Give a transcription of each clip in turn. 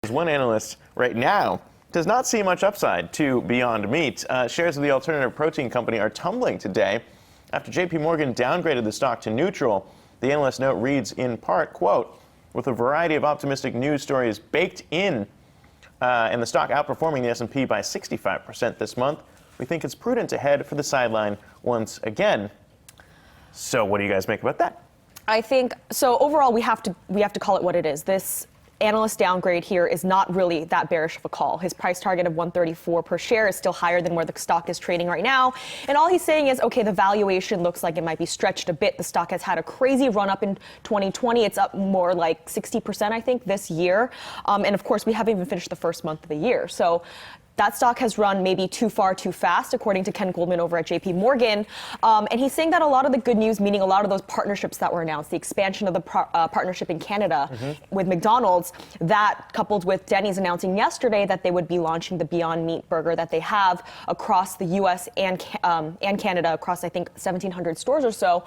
One analyst right now does not see much upside to Beyond Meat. Shares of the alternative protein company are tumbling today after JPMorgan downgraded the stock to neutral. The analyst note reads in part, quote, with a variety of optimistic news stories baked in and the stock outperforming the S&P by 65% this month, we think it's prudent to head for the sideline once again. So what do you guys make about that? I think, so overall we have to call it what it is. This analyst downgrade here is not really that bearish of a call. His price target of $134 per share is still higher than where the stock is trading right now. And all he's saying is, okay, the valuation looks like it might be stretched a bit. The stock has had a crazy run up in 2020. It's up more like 60%, I think, this year. And of course, we haven't even finished the first month of the year. So that stock has run maybe too far, too fast, according to Ken Goldman over at JPMorgan. And he's saying that a lot of the good news, meaning a lot of those partnerships that were announced, the expansion of the partnership in Canada with McDonald's, that coupled with Denny's announcing yesterday that they would be launching the Beyond Meat burger that they have across the U.S. and Canada, across, I think, 1,700 stores or so.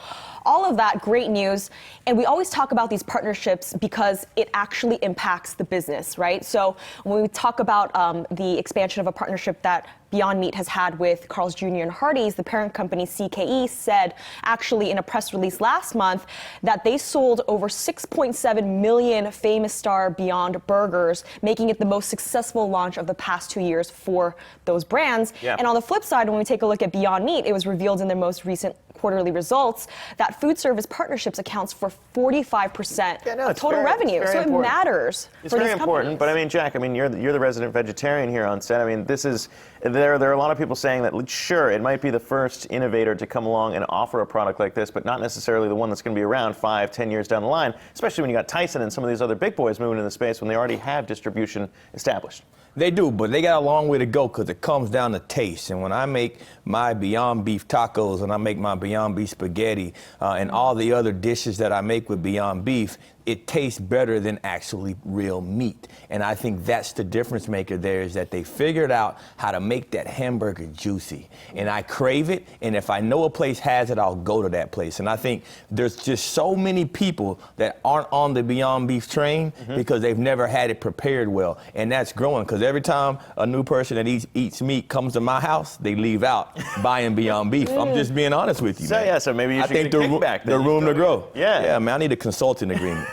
All of that, great news. And we always talk about these partnerships because it actually impacts the business, right? So when we talk about the expansion of a partnership that Beyond Meat has had with Carl's Jr. and Hardee's, the parent company CKE said actually in a press release last month that they sold over 6.7 million Famous Star Beyond burgers, making it the most successful launch of the past 2 years for those brands. Yeah. And on the flip side, when we take a look at Beyond Meat, it was revealed in their most recent quarterly results that food service partnerships accounts for 45% of total revenue. So it matters. It's very important. But I mean, Jack, I mean, you're the resident vegetarian here on set. I mean, this is there are a lot of people saying that sure, it might be the first innovator to come along and offer a product like this, but not necessarily the one that's going to be around 5-10 years down the line, especially when you got Tyson and some of these other big boys moving in the space when they already have distribution established. They do, but they got a long way to go because it comes down to taste. And when I make my Beyond Beef tacos and I make my Beyond Beef spaghetti and all the other dishes that I make with Beyond Beef, it tastes better than actually real meat. And I think that's the difference maker there, is that they figured out how to make that hamburger juicy. And I crave it, and if I know a place has it, I'll go to that place. And I think there's just so many people that aren't on the Beyond Beef train because they've never had it prepared well. And that's growing, because every time a new person that eats meat comes to my house, they leave out buying Beyond Beef. I'm just being honest with you, man. So, yeah, so maybe you should get a kickback. The room to grow. Yeah, man, I need a consulting agreement.